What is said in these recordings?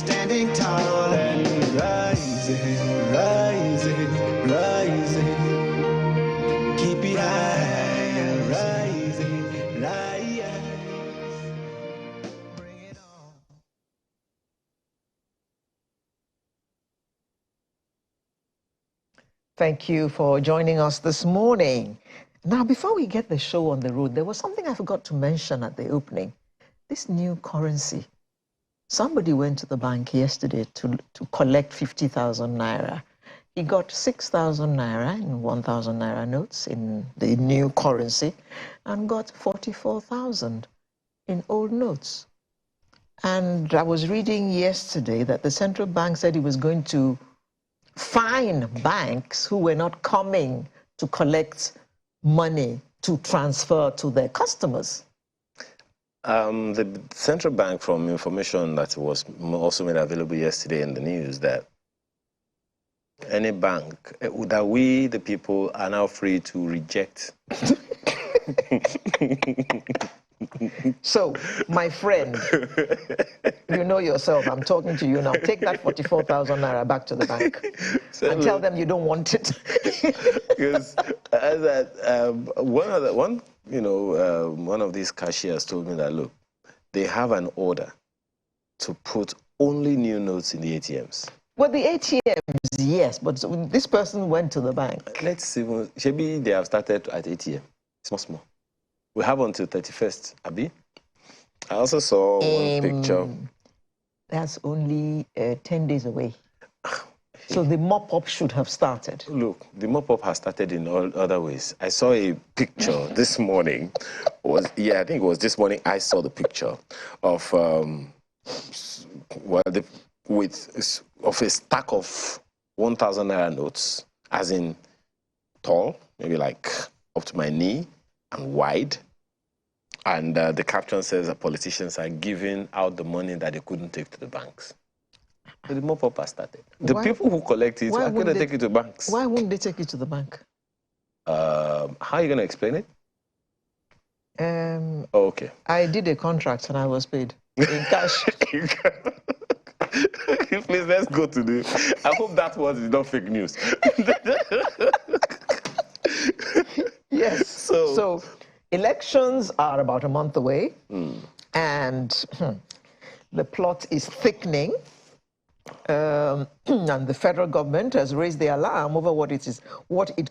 standing tall and rising, rising, rising. Keep it high, rising, rise. Bring it on. Thank you for joining us this morning. Now, before we get the show on the road, there was something I forgot to mention at the opening. This new currency. Somebody went to the bank yesterday to collect 50,000 naira. He got 6,000 naira in 1,000 naira notes in the new currency and got 44,000 in old notes. And I was reading yesterday that the central bank said it was going to fine banks who were not coming to collect money to transfer to their customers. The central bank, from information that was also made available yesterday in the news, that any bank, that we, the people, are now free to reject. So, my friend, you know yourself, I'm talking to you now. Take that 44,000 naira back to the bank and tell them you don't want it. Because one of these cashiers told me that, look, they have an order to put only new notes in the ATMs. Well, the ATMs, yes, but this person went to the bank. Let's see. Maybe they have started at ATM. Small. We have until 31st, Abi. I also saw one picture. That's only 10 days away. So the mop-up should have started. Look, the mop-up has started in all other ways. I saw a picture this morning. I think it was this morning I saw the picture of a stack of 1,000 naira notes, as in tall, maybe like up to my knee, and wide. And the caption says that politicians are giving out the money that they couldn't take to the banks. So the mop-up has started. The people who collect it, why couldn't they take it to banks? Why wouldn't they take it to the bank? How are you going to explain it? Okay. I did a contract and I was paid in cash. Please, let's go to the... I hope that was not fake news. Yes. So elections are about a month away, and the plot is thickening. And the federal government has raised the alarm over what it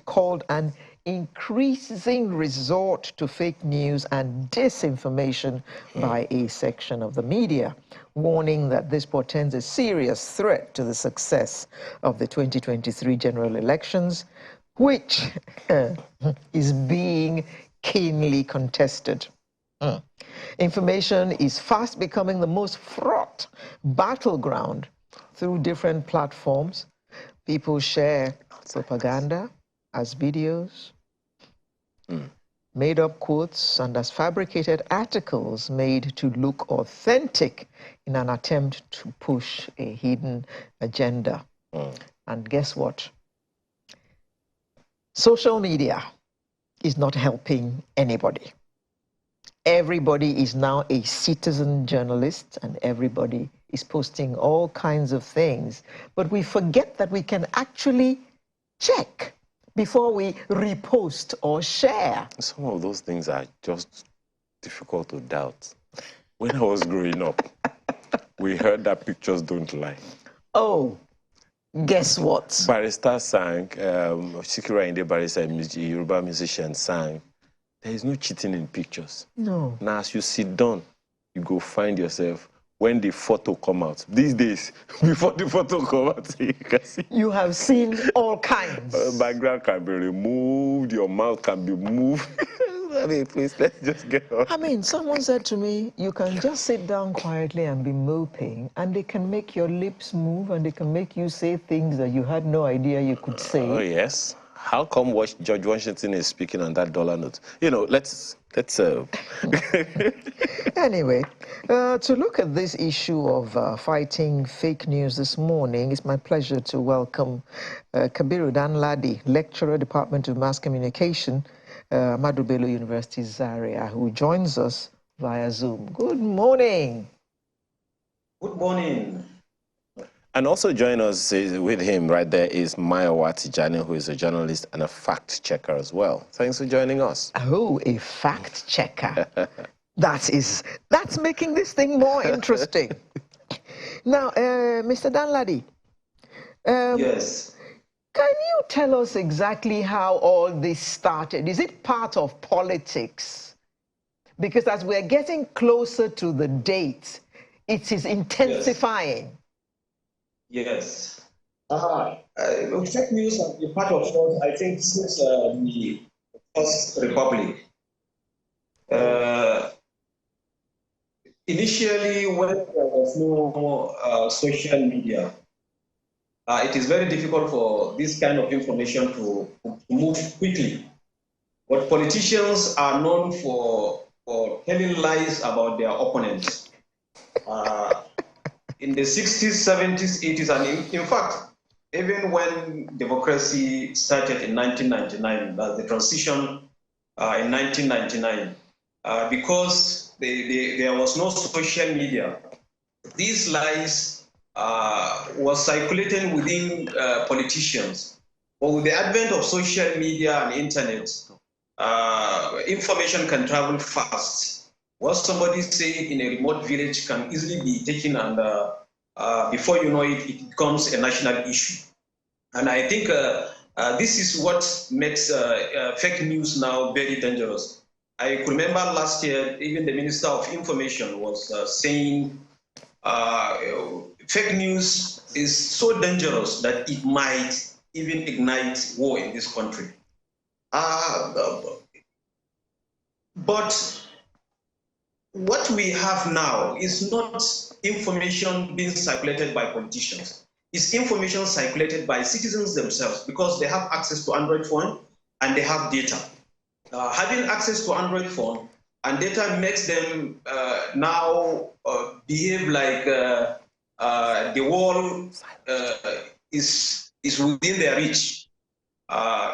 called an increasing resort to fake news and disinformation by a section of the media, warning that this portends a serious threat to the success of the 2023 general elections, which is being keenly contested. Information is fast becoming the most fraught battleground through different platforms. People share propaganda as videos, made-up quotes, and as fabricated articles made to look authentic in an attempt to push a hidden agenda. And guess what? Social media is not helping anybody. Everybody is now a citizen journalist, and everybody is posting all kinds of things. But we forget that we can actually check before we repost or share. Some of those things are just difficult to doubt. When I was growing up, we heard that pictures don't lie. Oh, guess what? Barrister sang, Sikira Inde Barrister, a Yoruba musician, sang, there is no cheating in pictures. No. Now, as you sit down, you go find yourself when the photo come out. These days, before the photo come out, you can see. You have seen all kinds. Background can be removed, your mouth can be moved. I mean, please, let's just get on. I mean, someone said to me, you can just sit down quietly and be moping, and they can make your lips move, and they can make you say things that you had no idea you could say. Oh, yes. How come George Washington is speaking on that dollar note? You know, let's Anyway, to look at this issue of fighting fake news this morning, it's my pleasure to welcome Kabiru Danladi, lecturer, Department of Mass Communication, Ahmadu Bello University, Zaria, who joins us via Zoom. Good morning. Good morning. And also join us with him right there is Mayowa Tijani, who is a journalist and a fact checker as well. Thanks for joining us. Oh, a fact checker. That's making this thing more interesting. Now, Mr. Danladi. Yes. Can you tell us exactly how all this started? Is it part of politics? Because as we're getting closer to the date, it is intensifying. Yes. Fake news has been part of what I think since the First Republic. Initially, when there was no social media, it is very difficult for this kind of information to move quickly. But politicians are known for telling lies about their opponents. In the 60s, 70s, 80s, and in fact, even when democracy started in 1999, the transition in 1999, because there was no social media, these lies was circulating within politicians. But with the advent of social media and internet, information can travel fast. What somebody say in a remote village can easily be taken, and before you know it, it becomes a national issue. And I think this is what makes fake news now very dangerous. I could remember last year, even the Minister of Information was saying fake news is so dangerous that it might even ignite war in this country. But what we have now is not information being circulated by politicians. It's information circulated by citizens themselves because they have access to Android phone and they have data. Having access to Android phone and data makes them now behave like the world is within their reach.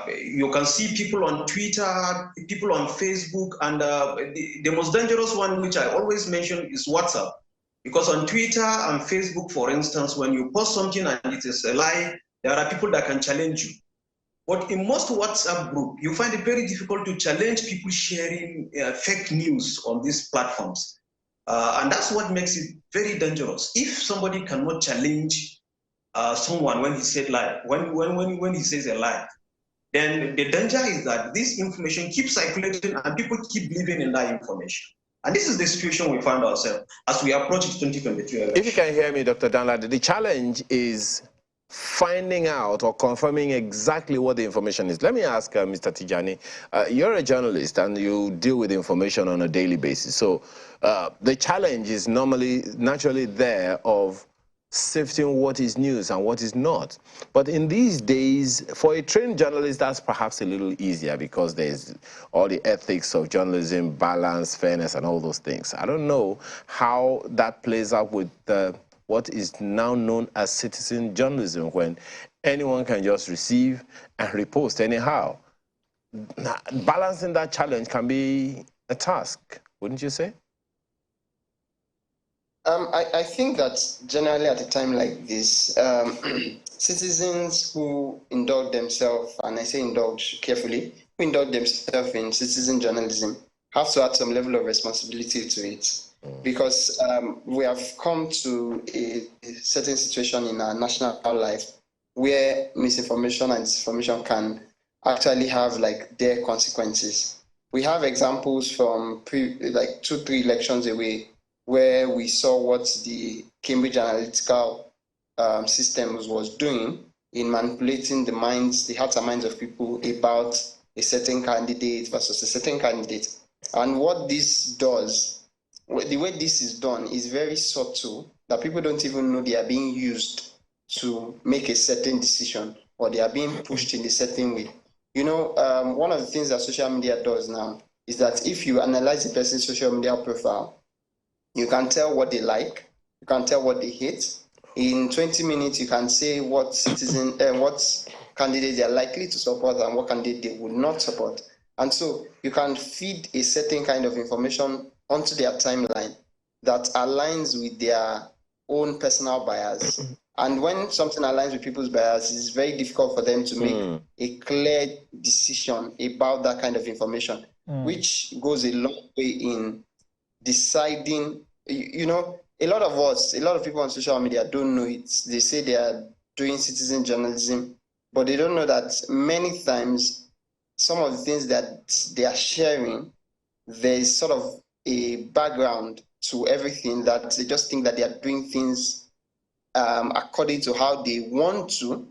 You can see people on Twitter, people on Facebook, and the most dangerous one, which I always mention, is WhatsApp. Because on Twitter and Facebook, for instance, when you post something and it is a lie, there are people that can challenge you. But in most WhatsApp group, you find it very difficult to challenge people sharing fake news on these platforms. And that's what makes it very dangerous. If somebody cannot challenge someone when he said lie, when he says a lie, then the danger is that this information keeps circulating and people keep believing in that information. And this is the situation we find ourselves as we approach 2023 election. If you can hear me, Dr. Danladi, the challenge is finding out or confirming exactly what the information is. Let me ask Mr. Tijani, you're a journalist and you deal with information on a daily basis. So the challenge is naturally there of sifting what is news and what is not. But in these days, for a trained journalist, that's perhaps a little easier because there's all the ethics of journalism, balance, fairness, and all those things. I don't know how that plays out with what is now known as citizen journalism, when anyone can just receive and repost anyhow. Now, balancing that challenge can be a task, wouldn't you say? I think that generally at a time like this, citizens who indulge themselves, and I say indulge carefully, who indulge themselves in citizen journalism have to add some level of responsibility to it. Because we have come to a certain situation in our national life where misinformation and disinformation can actually have like their consequences. We have examples from like 2-3 elections away where we saw what the Cambridge Analytical systems was doing in manipulating the hearts and minds of people about a certain candidate versus a certain candidate. And what this does, the way this is done is very subtle, that people don't even know they are being used to make a certain decision, or they are being pushed in a certain way. You know, one of the things that social media does now is that if you analyze a person's social media profile, you can tell what they like, you can tell what they hate. In 20 minutes, you can say what candidate they are likely to support and what candidate they would not support. And so you can feed a certain kind of information onto their timeline that aligns with their own personal bias. And when something aligns with people's bias, it's very difficult for them to make a clear decision about that kind of information, which goes a long way in deciding. You know, a lot of people on social media don't know it. They say they are doing citizen journalism, but they don't know that many times some of the things that they are sharing, there's sort of a background to everything, that they just think that they are doing things according to how they want to,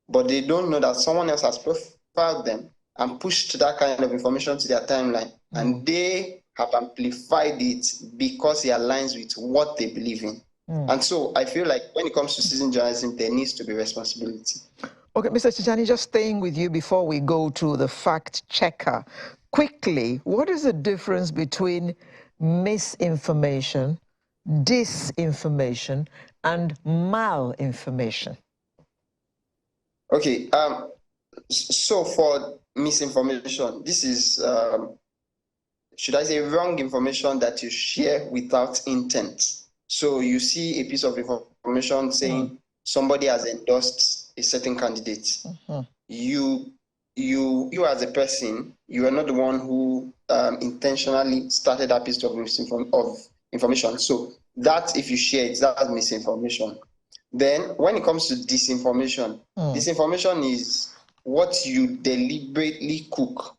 but they don't know that someone else has profiled them and pushed that kind of information to their timeline, and they have amplified it because it aligns with what they believe in. And so I feel like when it comes to citizen journalism, there needs to be responsibility. Okay, Mr. Tijani, just staying with you before we go to the fact checker. Quickly, what is the difference between misinformation, disinformation, and malinformation? Okay, so for misinformation, this is, should I say, wrong information that you share without intent. So you see a piece of information saying somebody has endorsed a certain candidate. You as a person, you are not the one who intentionally started that piece of information. So that, if you share it, that's misinformation. Then when it comes to disinformation, disinformation is what you deliberately cook.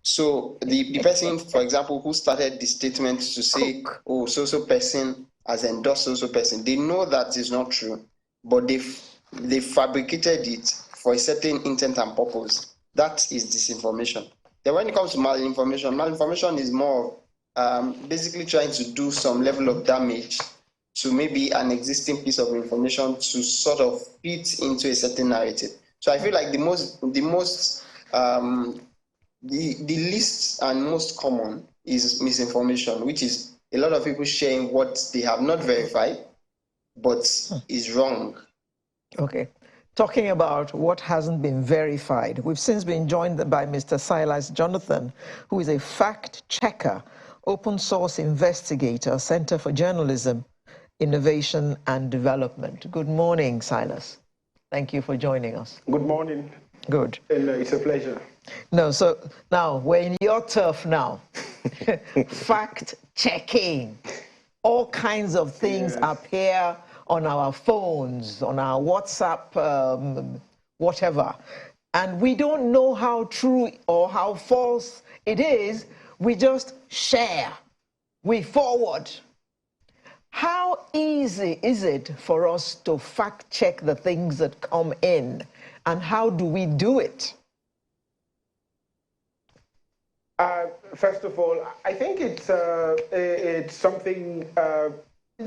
So the person, for example, who started the statement to say, oh, so person has endorsed so person, they know that is not true, but they fabricated it for a certain intent and purpose. That is disinformation. Then when it comes to malinformation is more basically trying to do some level of damage to maybe an existing piece of information to sort of fit into a certain narrative. So I feel like the least and most common is misinformation, which is a lot of people sharing what they have not verified, but is wrong. Okay. Talking about what hasn't been verified, we've since been joined by Mr. Silas Jonathan, who is a fact checker, open source investigator, Center for Journalism, Innovation and Development. Good morning, Silas. Thank you for joining us. Good morning. Good. And it's a pleasure. No, so now we're in your turf now. Fact checking. All kinds of things appear on our phones, on our WhatsApp, whatever. And we don't know how true or how false it is. We just share. We forward. How easy is it for us to fact check the things that come in? And how do we do it? First of all, I think it's something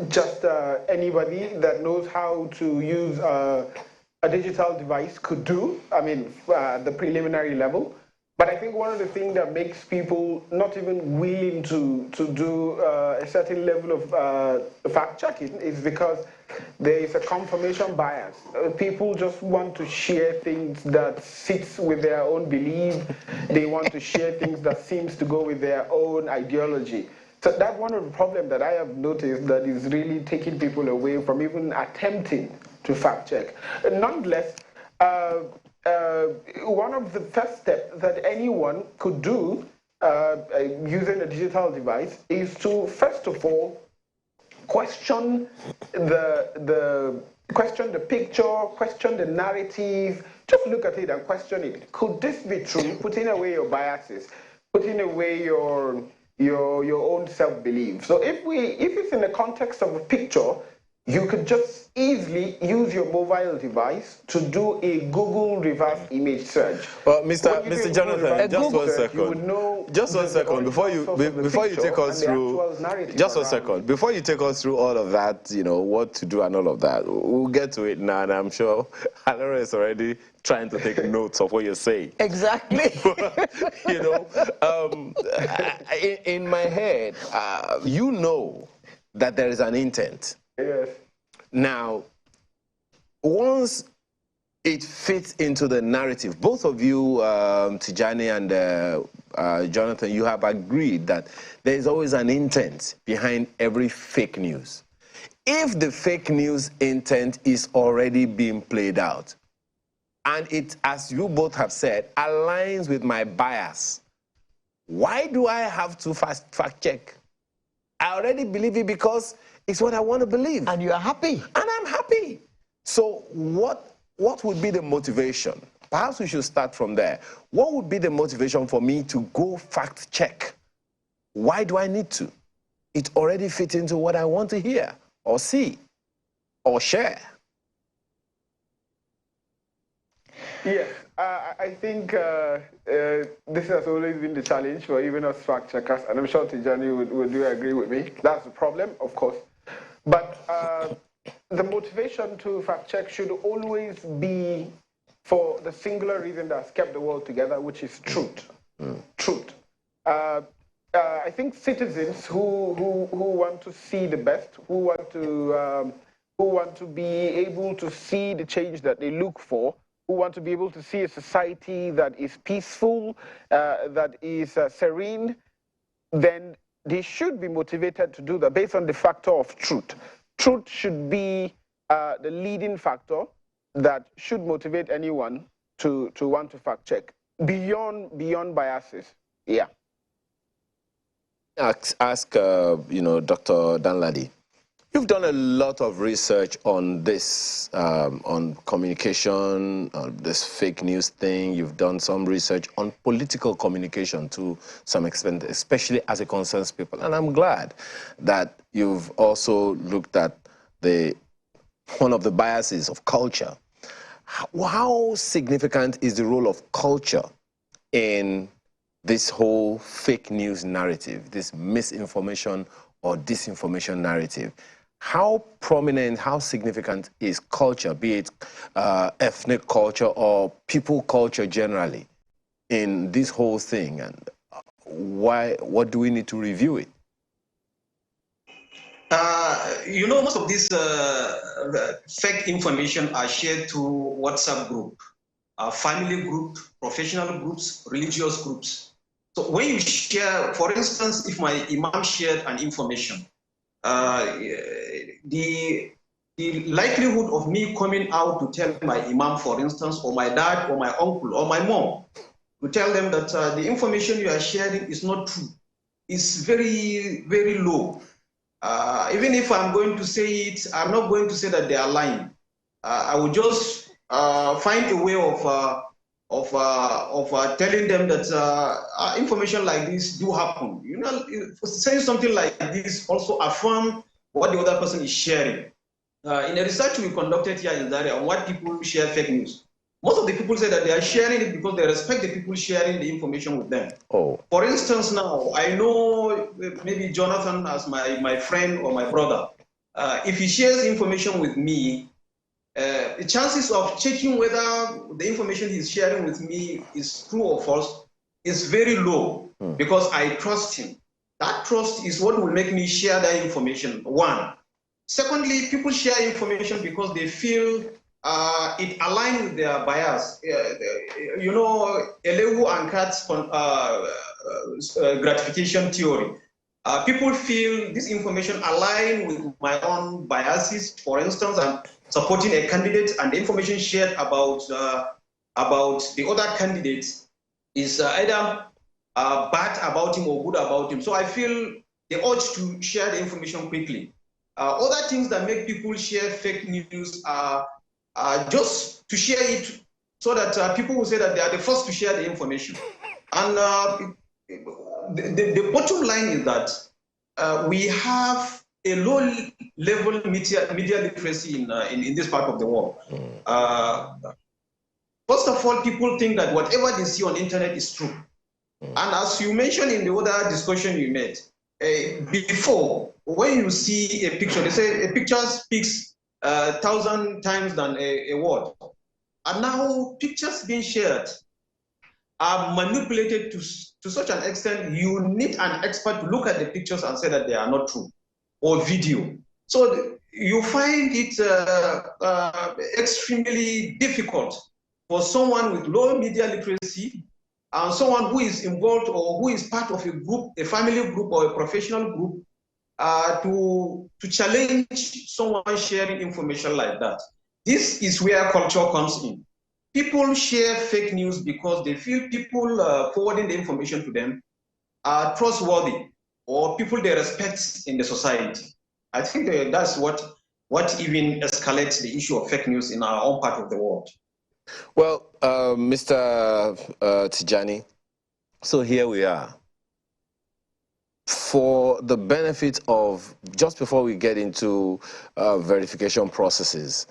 just anybody that knows how to use a digital device could do. I mean, the preliminary level. But I think one of the things that makes people not even willing to do a certain level of fact checking is because there is a confirmation bias. People just want to share things that fits with their own belief. They want to share things that seems to go with their own ideology. So that's one of the problems that I have noticed that is really taking people away from even attempting to fact check. Nonetheless, one of the first steps that anyone could do using a digital device is to, first of all, question question the picture, question the narrative. Just look at it and question it. Could this be true? Putting away your biases, putting away your own self-belief. So if it's in the context of a picture, you could just easily use your mobile device to do a Google reverse image search. Well, Mr. Jonathan, just 1 second. You would know just 1 second before you take us through. Just 1 second before you take us through all of that. You know what to do and all of that. We'll get to it now, and I'm sure Alora is already trying to take notes of what you're saying. Exactly. You know, in my head, you know that there is an intent. Yes. Now, once it fits into the narrative, both of you, Tijani and Jonathan, you have agreed that there is always an intent behind every fake news. if the fake news intent is already being played out, and it, as you both have said, aligns with my bias, why do I have to fact check? I already believe it because it's what I want to believe. And you are happy. And I'm happy. So what would be the motivation? Perhaps we should start from there. What would be the motivation for me to go fact check? Why do I need to? It already fits into what I want to hear or see or share. Yes, I think this has always been the challenge for even us fact checkers, and I'm sure Tijani would agree with me. That's the problem, of course. But the motivation to fact check should always be for the singular reason that's kept the world together, which is truth. Truth. I think citizens who want to see the best, who want to be able to see the change that they look for, who want to be able to see a society that is peaceful, that is serene, then they should be motivated to do that based on the factor of truth. Truth should be the leading factor that should motivate anyone to want to fact check beyond biases. Yeah. Ask Dr. Danladi. You've done a lot of research on this, on communication, on this fake news thing. You've done some research on political communication to some extent, especially as it concerns people. And I'm glad that you've also looked at one of the biases of culture. How significant is the role of culture in this whole fake news narrative, this misinformation or disinformation narrative? How prominent, how significant is culture, be it ethnic culture or people culture generally, in this whole thing? And what do we need to review it? Most of this fake information are shared through WhatsApp group, family group, professional groups, religious groups. So when you share, for instance, if my imam shared an information, the likelihood of me coming out to tell my imam, for instance, or my dad, or my uncle, or my mom, to tell them that the information you are sharing is not true, is very, very low. Even if I'm going to say it, I'm not going to say that they are lying. I will just find a way of telling them that information like this do happen. Saying something like this also affirm what the other person is sharing. In a research we conducted here in Zaria on what people share fake news, most of the people say that they are sharing it because they respect the people sharing the information with them. Oh. For instance, now, I know maybe Jonathan as my friend or my brother. If he shares information with me, the chances of checking whether the information he's sharing with me is true or false is very low because I trust him. That trust is what will make me share that information, one. Secondly, people share information because they feel it aligns with their bias. Elehu and Katz gratification theory. People feel this information aligns with my own biases. For instance, I'm supporting a candidate, and the information shared about the other candidates is either bad about him or good about him. So I feel the urge to share the information quickly. Other things that make people share fake news are just to share it so that people will say that they are the first to share the information. And the bottom line is that we have a low-level media literacy in this part of the world. First of all, people think that whatever they see on the internet is true. And as you mentioned in the other discussion you made, before, when you see a picture, they say a picture speaks 1,000 times than a word. And now pictures being shared are manipulated to such an extent you need an expert to look at the pictures and say that they are not true, or video. So you find it extremely difficult for someone with low media literacy and someone who is involved or who is part of a group, a family group or a professional group, to challenge someone sharing information like that. This is where culture comes in. People share fake news because they feel people forwarding the information to them are trustworthy or people they respect in the society. I think that's what even escalates the issue of fake news in our own part of the world. Well, Mr. Tijani, so here we are. For the benefit of, just before we get into verification processes,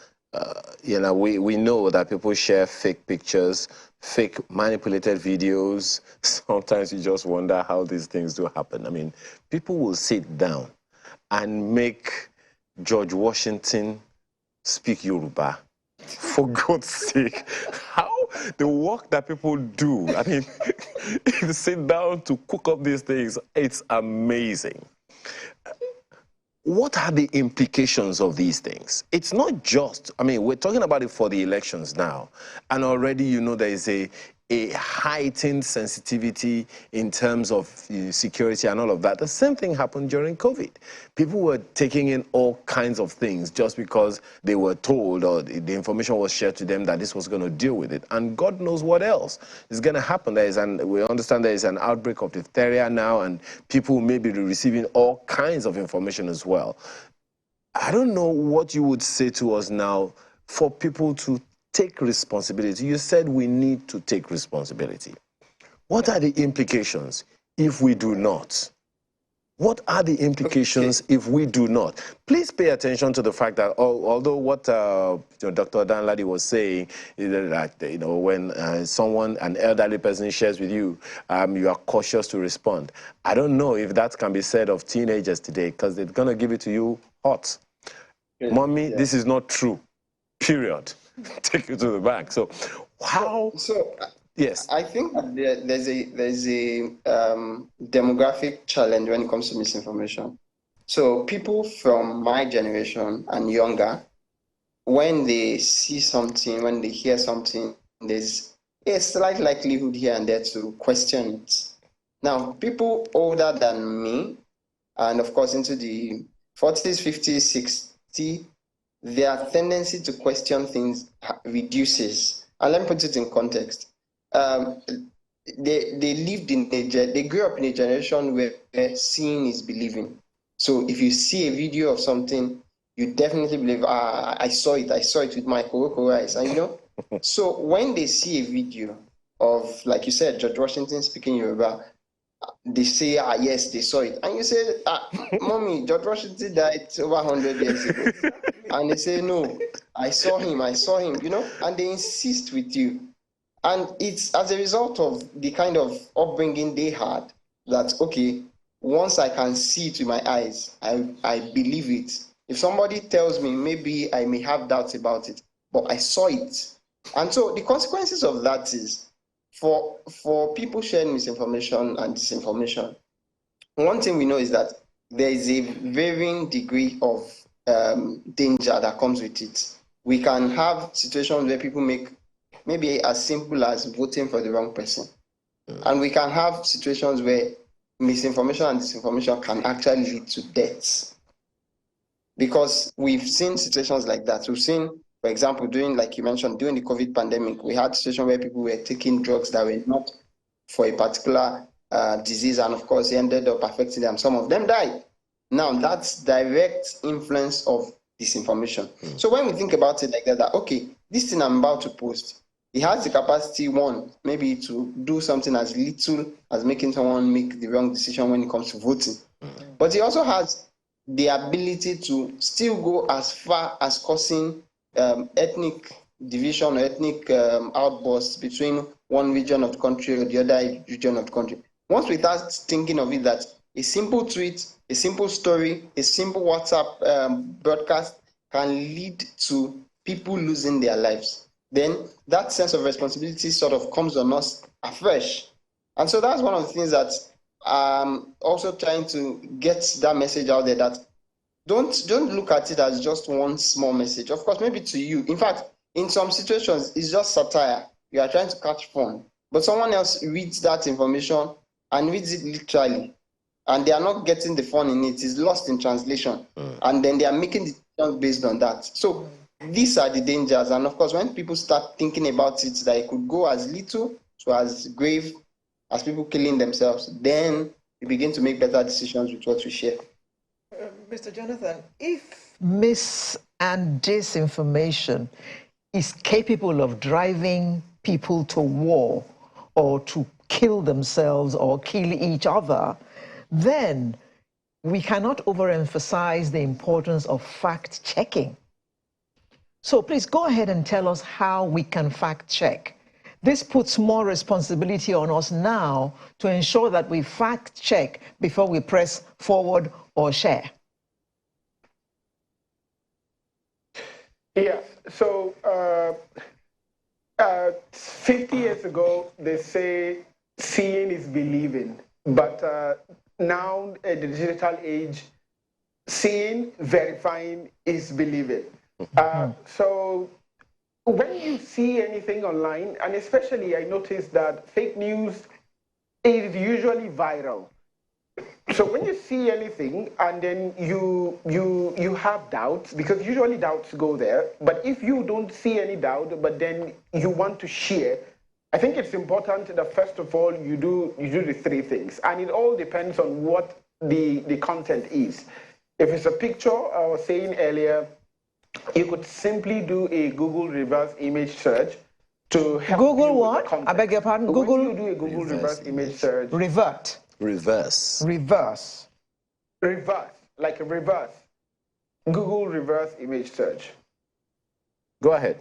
we know that people share fake pictures, fake manipulated videos. Sometimes you just wonder how these things do happen. I mean, people will sit down and make George Washington speak Yoruba. For God's sake, how the work that people do, I mean, to sit down to cook up these things, it's amazing. What are the implications of these things? It's not just, I mean, we're talking about it for the elections now, and already, you know, there is a heightened sensitivity in terms of security and all of that. The same thing happened during COVID. People were taking in all kinds of things just because they were told or the information was shared to them that this was going to deal with it. And God knows what else is going to happen. We understand there is an outbreak of diphtheria now, and people may be receiving all kinds of information as well. I don't know what you would say to us now for people to take responsibility. You said we need to take responsibility. What are the implications if we do not? What are the implications if we do not? Please pay attention to the fact that although what Dr. Danladi was saying is that when an elderly person shares with you, you are cautious to respond. I don't know if that can be said of teenagers today, because they're going to give it to you hot. Yeah. Mommy, yeah. This is not true. Period. Take it to the bank. So how? Yes, I think there's a demographic challenge when it comes to misinformation. So people from my generation and younger, when they see something, when they hear something, there's a slight likelihood here and there to question it. Now, people older than me, and of course into the 40s, 50s, 60s, their tendency to question things reduces. And let me put it in context. They grew up in a generation where seeing is believing. So if you see a video of something, you definitely believe, I saw it with my Koroko eyes. And so when they see a video of, like you said, George Washington speaking Yoruba, they say, yes, they saw it. And you say, Mommy, George Washington died over 100 years ago. And they say, no, I saw him, and they insist with you. And it's as a result of the kind of upbringing they had that, okay, once I can see it with my eyes, I believe it. If somebody tells me, maybe I may have doubts about it, but I saw it. And so the consequences of that is, for people sharing misinformation and disinformation, one thing we know is that there is a varying degree of danger that comes with it. We can have situations where people make maybe as simple as voting for the wrong person. And we can have situations where misinformation and disinformation can actually lead to deaths. Because we've seen situations like that. We've seen, for example, like you mentioned, during the COVID pandemic, we had situations where people were taking drugs that were not for a particular disease, and of course, it ended up affecting them. Some of them died. Now, that's direct influence of disinformation. So when we think about it like that, okay, this thing I'm about to post, it has the capacity, one, maybe to do something as little as making someone make the wrong decision when it comes to voting. But it also has the ability to still go as far as causing ethnic division or ethnic outbursts between one region of the country or the other region of the country. Once we start thinking of it that a simple tweet, a simple story, a simple WhatsApp broadcast can lead to people losing their lives, then that sense of responsibility sort of comes on us afresh. And so that's one of the things that I'm also trying to get that message out there, that don't look at it as just one small message. Of course, maybe to you. In fact, in some situations, it's just satire. You are trying to catch fun. But someone else reads that information and reads it literally. and they are not getting the fun in it. It's lost in translation, and then they are making decisions based on that. So these are the dangers, and of course, when people start thinking about it, that it could go as little to as grave as people killing themselves, then we begin to make better decisions with what we share. Mr. Jonathan, if mis and disinformation is capable of driving people to war or to kill themselves or kill each other, then we cannot overemphasize the importance of fact checking. So please go ahead and tell us how we can fact check. This puts more responsibility on us now to ensure that we fact check before we press forward or share. Yes. So 50 years ago, they say seeing is believing. But now, at the digital age, seeing, verifying is believing. So when you see anything online, and especially I noticed that fake news is usually viral. So when you see anything and then you have doubts, because usually doubts go there, but if you don't see any doubt, but then you want to share, I think it's important that first of all you do the three things, and it all depends on what the content is. If it's a picture, I was saying earlier, you could simply do a Google reverse image search to help Google you what? with the context. I beg your pardon. Google. When you do a Google reverse image search, Revert. Reverse. Reverse. reverse, like a reverse. Google reverse image search. Go ahead.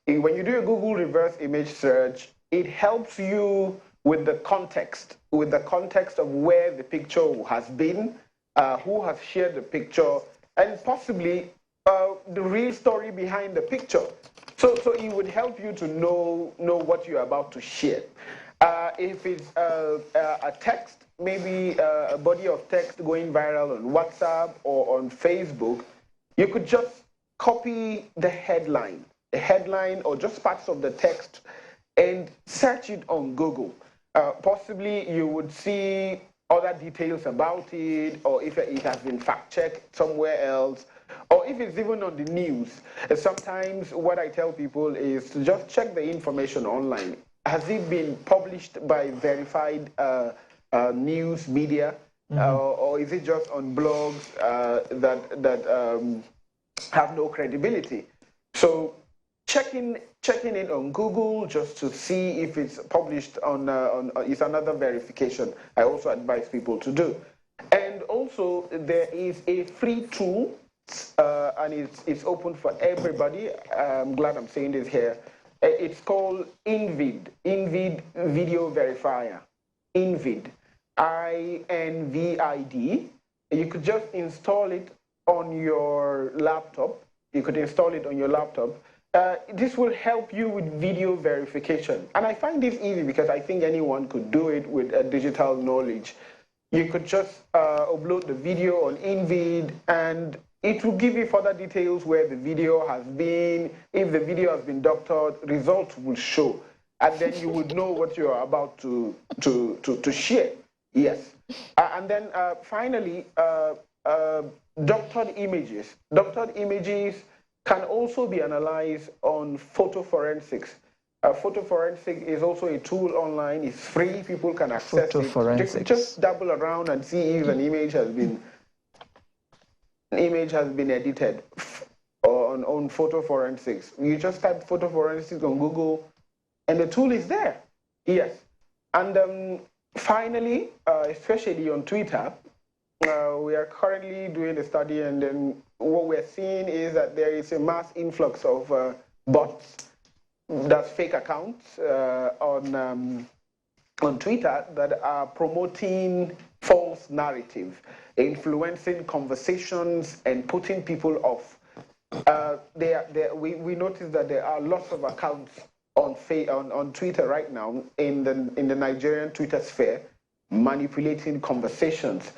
When you do a Google reverse image search, it helps you with the context of where the picture has been, who has shared the picture, and possibly the real story behind the picture. So it would help you to know what you're about to share. If it's a text, maybe a body of text going viral on WhatsApp or on Facebook, you could just copy the headline or just parts of the text and search it on Google. Possibly you would see other details about it, or if it has been fact-checked somewhere else, or if it's even on the news. Sometimes what I tell people is to just check the information online. Has it been published by verified news media, or is it just on blogs that have no credibility? So checking it on Google just to see if it's published on is another verification I also advise people to do. And also there is a free tool, and it's open for everybody. I'm glad I'm saying this here. It's called InVid Video Verifier. InVid, INVID. You could just install it on your laptop. This will help you with video verification. And I find this easy because I think anyone could do it with digital knowledge. You could just upload the video on InVid, and it will give you further details where the video has been. If the video has been doctored, results will show. And then you would know what you are about to share. Yes. And then finally, doctored images. Doctored images can also be analyzed on photo forensics. Photo forensic is also a tool online. It's free. People can access Photo it. forensics. Just dabble around and see if an image has been edited on photo forensics. You just type photo forensics on Google, and the tool is there. Yes. And finally, especially on Twitter, we are currently doing a study, and then what we're seeing is that there is a mass influx of bots, that's fake accounts on Twitter that are promoting false narrative, influencing conversations and putting people off. We noticed that there are lots of accounts on Twitter right now in the Nigerian Twitter sphere manipulating conversations.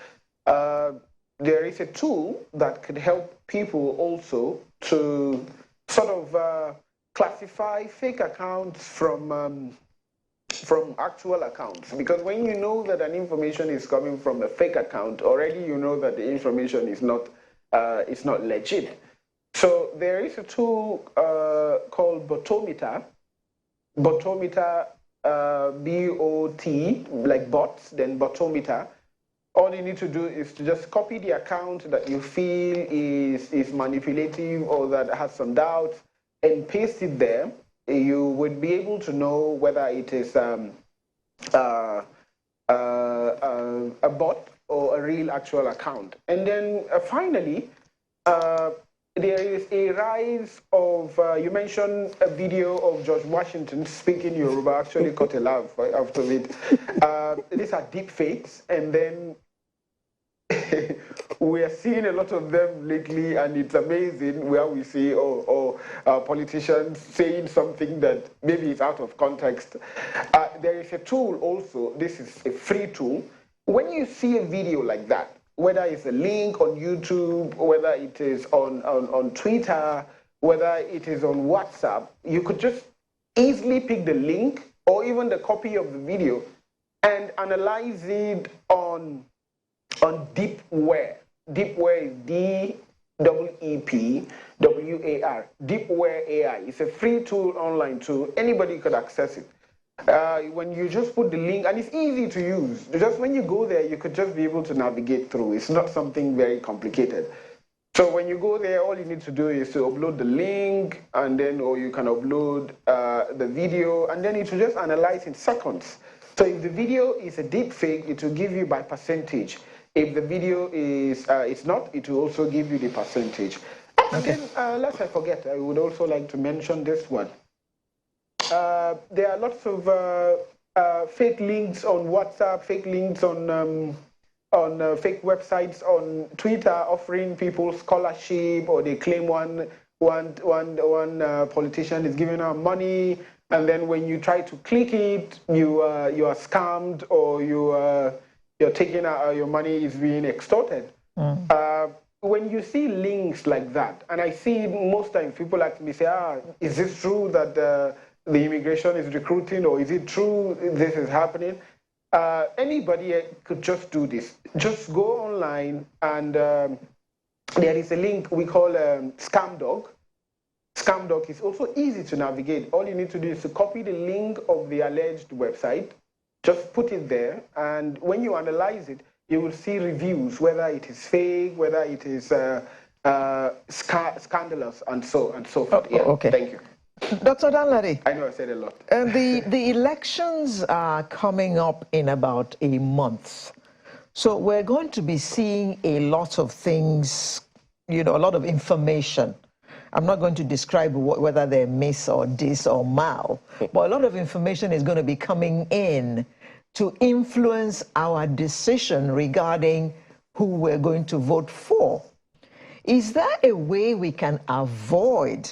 There is a tool that could help people also to sort of classify fake accounts from from actual accounts, because when you know that an information is coming from a fake account, already you know that the information is not legit. So there is a tool called Botometer. Botometer, B-O-T, like bots, then Botometer. All you need to do is to just copy the account that you feel is manipulative or that has some doubts and paste it there. You would be able to know whether it is a bot or a real actual account. And then finally, there is a rise of, you mentioned a video of George Washington speaking Yoruba, actually caught a laugh after it. These are deep fakes, and then we are seeing a lot of them lately, and it's amazing where we see politicians saying something that maybe is out of context. There is a tool also, this is a free tool. When you see a video like that, whether it's a link on YouTube, whether it is on Twitter, whether it is on WhatsApp, you could just easily pick the link or even the copy of the video and analyze it on Deepware. Deepware is D-E-E-P-W-A-R. Deepware AI. It's a free tool, online tool. Anybody could access it. When you just put the link, and it's easy to use. Just when you go there, you could just be able to navigate through. It's not something very complicated. So when you go there, all you need to do is to upload the link, and then, or you can upload the video, and then it will just analyze in seconds. So if the video is a deep fake, it will give you by percentage. If the video is it's not, it will also give you the percentage. And then, lest I forget, I would also like to mention this one. There are lots of fake links on WhatsApp, fake links on fake websites on Twitter offering people scholarship, or they claim one politician is giving out money, and then when you try to click it, you are scammed, or you're taking out your money is being extorted. When you see links like that, and I see most times people ask me, say, is this true that the immigration is recruiting, or is it true this is happening? Anybody could just do this. Just go online, and there is a link we call ScamDog. ScamDog is also easy to navigate. All you need to do is to copy the link of the alleged website, just put it there, and when you analyze it, you will see reviews, whether it is fake, whether it is scandalous, and so forth. Yeah, okay. Thank you. Dr. Danladi. I know I said a lot. And the elections are coming up in about a month. So we're going to be seeing a lot of things, a lot of information. I'm not going to describe whether they're mis or dis or mal, but a lot of information is going to be coming in to influence our decision regarding who we're going to vote for. Is there a way we can avoid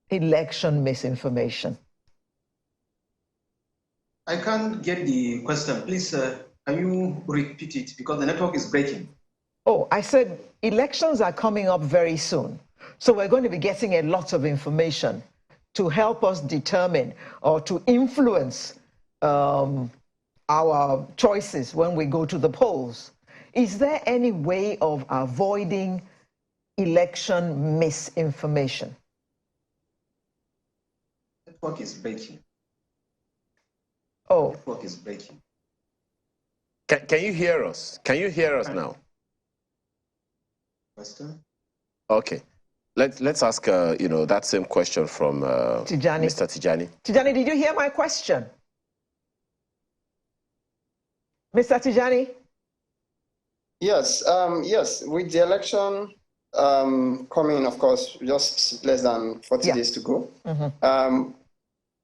election misinformation? I can't get the question. Please, can you repeat it? Because the network is breaking. Oh, I said elections are coming up very soon. So we're going to be getting a lot of information to help us determine or to influence our choices when we go to the polls. Is there any way of avoiding election misinformation? Network is breaking. Oh. Network is breaking. Can you hear us? Can you hear us now? Question? Okay. Let's ask that same question from Tijani. Mr. Tijani. Tijani, did you hear my question? Mr. Tijani? Yes, yes. With the election coming, of course, just less than 40 days to go,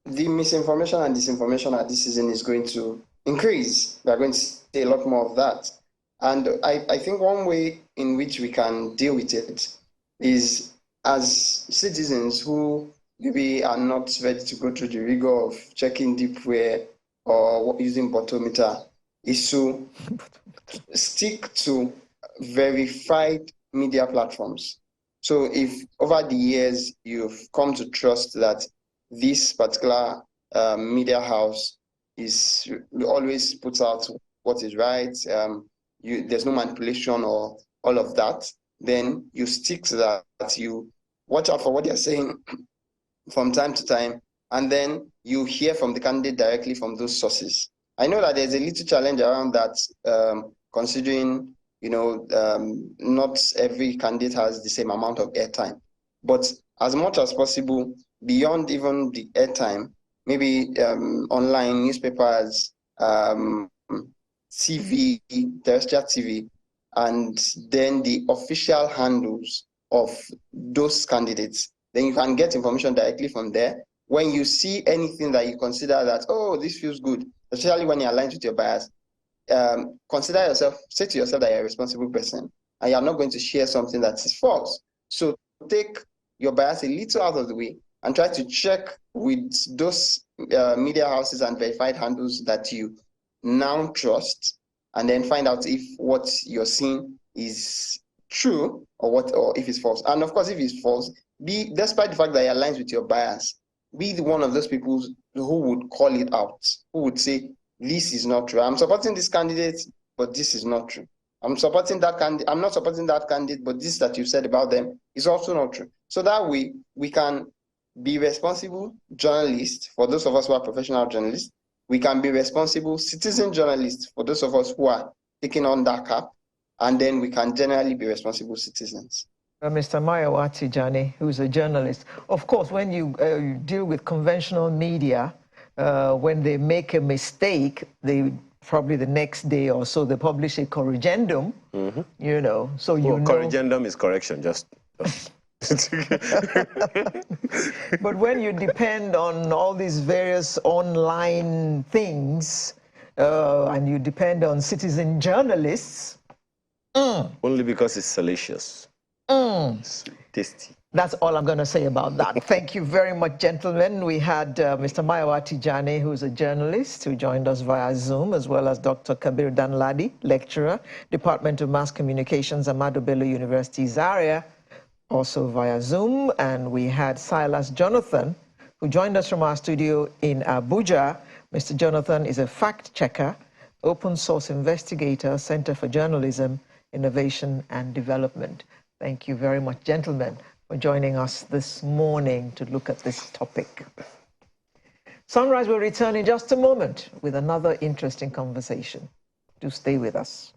the misinformation and disinformation at this season is going to increase. We are going to see a lot more of that. And I think one way in which we can deal with it is, as citizens who maybe are not ready to go through the rigor of checking Deepware or using Botometer, is to stick to verified media platforms. So if over the years you've come to trust that this particular media house always puts out what is right, there's no manipulation or all of that, then you stick to that. You watch out for what they're saying from time to time, and then you hear from the candidate directly from those sources. I know that there's a little challenge around that, considering, not every candidate has the same amount of airtime. But as much as possible, beyond even the airtime, maybe online newspapers, TV, terrestrial TV, and then the official handles of those candidates. Then you can get information directly from there. When you see anything that you consider that, oh, this feels good, especially when you're aligned with your bias, consider yourself, say to yourself that you're a responsible person and you're not going to share something that is false. So take your bias a little out of the way and try to check with those media houses and verified handles that you now trust, and then find out if what you're seeing is true or if it's false. And of course, if it's false, despite the fact that it aligns with your bias, be one of those people who would call it out, who would say, this is not true. I'm supporting this candidate, but this is not true. I'm supporting that candidate. I'm not supporting that candidate, but this that you said about them is also not true. So that way we can be responsible journalists for those of us who are professional journalists. We can be responsible citizen journalists for those of us who are taking on that cap, and then we can generally be responsible citizens. Mr. Mayowa Tijani, who's a journalist. Of course, when you deal with conventional media, when they make a mistake, they probably the next day or so they publish a corrigendum. So corrigendum is correction, just. But when you depend on all these various online things, and you depend on citizen journalists, only because it's salacious. It's tasty. That's all I'm going to say about that. Thank you very much, gentlemen. We had Mr. Mayowa Tijani, who's a journalist, who joined us via Zoom, as well as Dr. Kabir Danladi, lecturer, Department of Mass Communications, Ahmadu Bello University, Zaria, also via Zoom. And we had Silas Jonathan, who joined us from our studio in Abuja. Mr. Jonathan is a fact checker, open source investigator, Center for Journalism, Innovation and Development. Thank you very much, gentlemen, for joining us this morning to look at this topic. Sunrise will return in just a moment with another interesting conversation. Do stay with us.